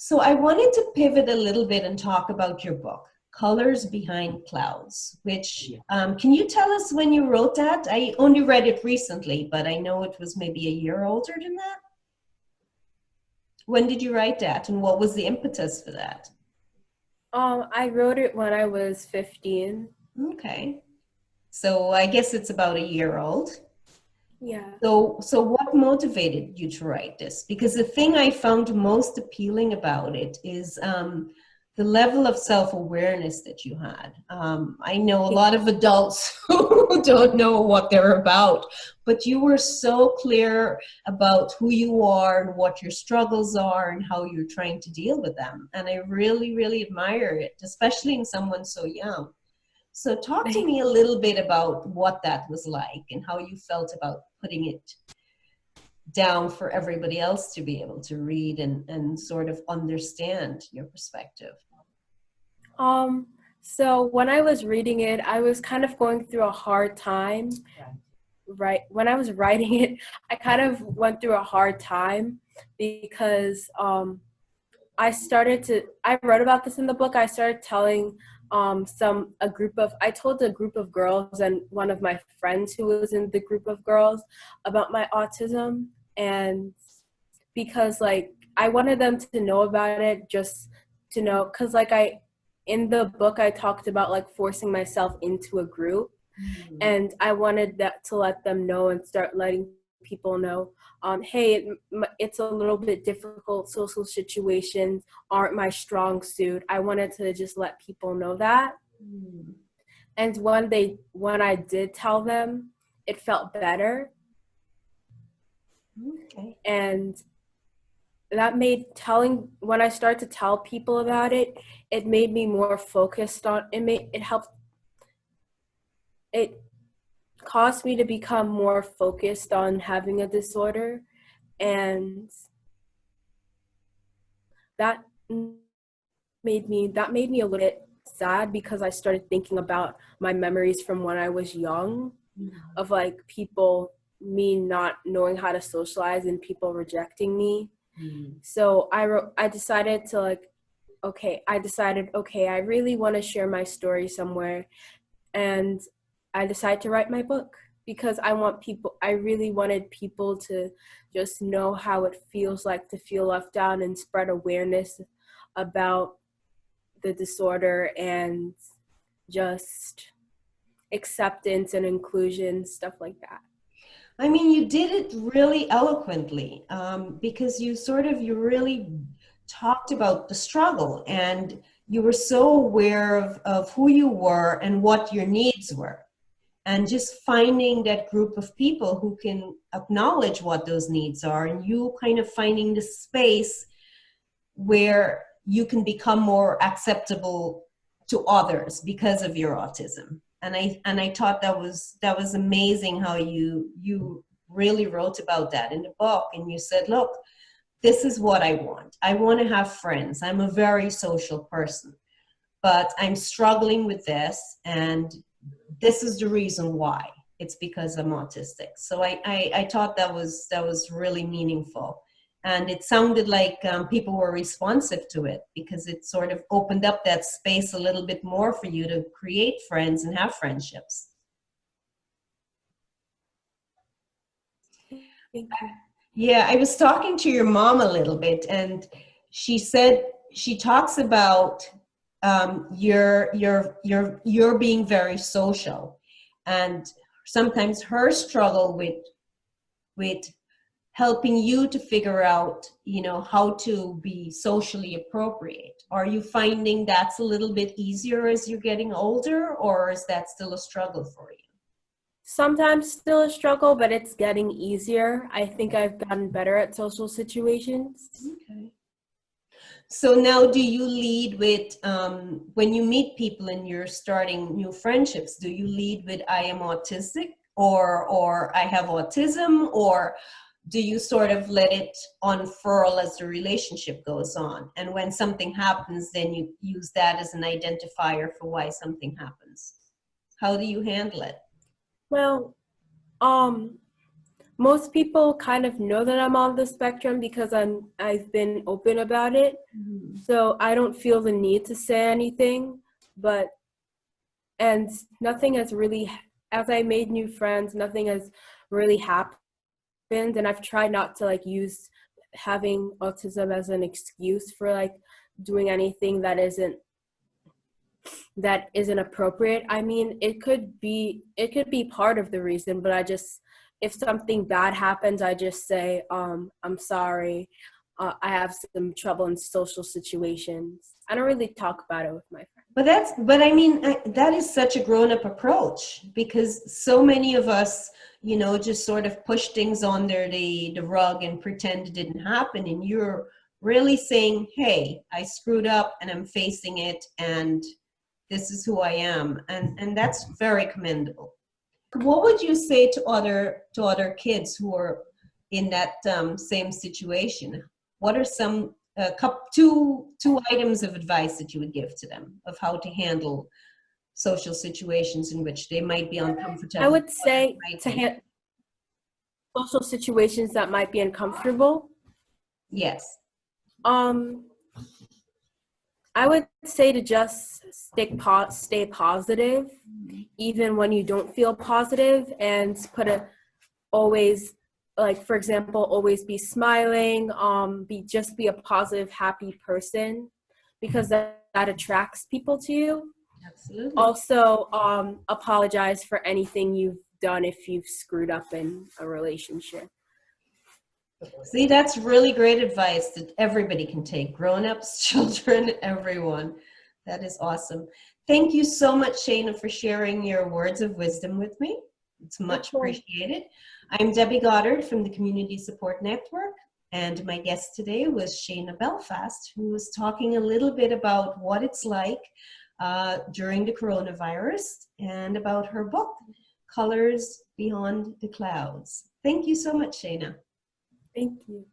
So I wanted to pivot a little bit and talk about your book, Colors Behind Clouds, which, can you tell us when you wrote that? I only read it recently, but I know it was maybe a year older than that. When did you write that, and what was the impetus for that? I wrote it when I was 15. Okay. So I guess it's about a year old. Yeah. So what motivated you to write this? Because the thing I found most appealing about it is the level of self-awareness that you had. I know a lot of adults who don't know what they're about, but you were so clear about who you are and what your struggles are and how you're trying to deal with them. And I really, really admire it, especially in someone so young. So talk to me a little bit about what that was like and how you felt about putting it down for everybody else to be able to read and sort of understand your perspective. Um, so when I was reading it, I was kind of going through a hard time. Right. When I was writing it, I kind of went through a hard time because I wrote about this in the book. I started telling I told a group of girls and one of my friends who was in the group of girls about my autism. And because like I wanted them to know about it, just to know, because in the book I talked about like forcing myself into a group, and I wanted that to let them know and start letting people know, hey, it's a little bit difficult. Social situations aren't my strong suit. I wanted to just let people know that. Mm. And when I did tell them, it felt better. Okay. And that made when I started to tell people about it, it made me more focused on it caused me to become more focused on having a disorder, and that made me a little bit sad because I started thinking about my memories from when I was young, Mm. of like me not knowing how to socialize and people rejecting me. Mm. So I decided to okay, I really want to share my story somewhere, and I decided to write my book because I really wanted people to just know how it feels like to feel left out and spread awareness about the disorder and just acceptance and inclusion, stuff like that. I mean, you did it really eloquently, because you really talked about the struggle, and you were so aware of who you were and what your needs were. And just finding that group of people who can acknowledge what those needs are, and you kind of finding the space where you can become more acceptable to others because of your autism. And I thought that was amazing how you really wrote about that in the book, and you said, look, this is what I want. I want to have friends. I'm a very social person, but I'm struggling with this, and this is the reason why. It's because I'm autistic. So I thought that was really meaningful. And it sounded like people were responsive to it, because it sort of opened up that space a little bit more for you to create friends and have friendships. Thank you. Yeah, I was talking to your mom a little bit, and she said she talks about your being very social, and sometimes her struggle with helping you to figure out, how to be socially appropriate. Are you finding that's a little bit easier as you're getting older, or is that still a struggle for you? Sometimes still a struggle, but it's getting easier. I think I've gotten better at social situations. Okay. So now, do you lead with, when you meet people and you're starting new friendships, do you lead with I am autistic, or I have autism, or do you sort of let it unfurl as the relationship goes on? And when something happens, then you use that as an identifier for why something happens. How do you handle it? Well, um, Most people kind of know that I'm on the spectrum because I've been open about it. Mhm. So I don't feel the need to say anything, but and nothing has really, as I made new friends, nothing has really happened, and I've tried not to like use having autism as an excuse for like doing anything that isn't appropriate. I mean, it could be part of the reason, but I just, if something bad happens, I just say, I'm sorry. I have some trouble in social situations. I don't really talk about it with my friends. But I mean, that is such a grown-up approach because so many of us, just sort of push things under the rug and pretend it didn't happen. And you're really saying, hey, I screwed up and I'm facing it and this is who I am. And that's very commendable. What would you say to other kids who are in that same situation? What are some two items of advice that you would give to them of how to handle social situations in which they might be I uncomfortable, would others say might to be? social situations that might be uncomfortable. Yes. Um, I would say to just stay positive, even when you don't feel positive, and always, like for example, always be smiling. Be a positive, happy person, because that attracts people to you. Absolutely. Also, apologize for anything you've done if you've screwed up in a relationship. See, that's really great advice that everybody can take, grown-ups, children, everyone. That is awesome. Thank you so much, Shana, for sharing your words of wisdom with me. It's Of much course. appreciated. I'm Debbie Goddard from the Community Support Network, and my guest today was Shana Belfast, who was talking a little bit about what it's like during the coronavirus and about her book, Colors Beyond the Clouds. Thank you so much, Shana. Thank you.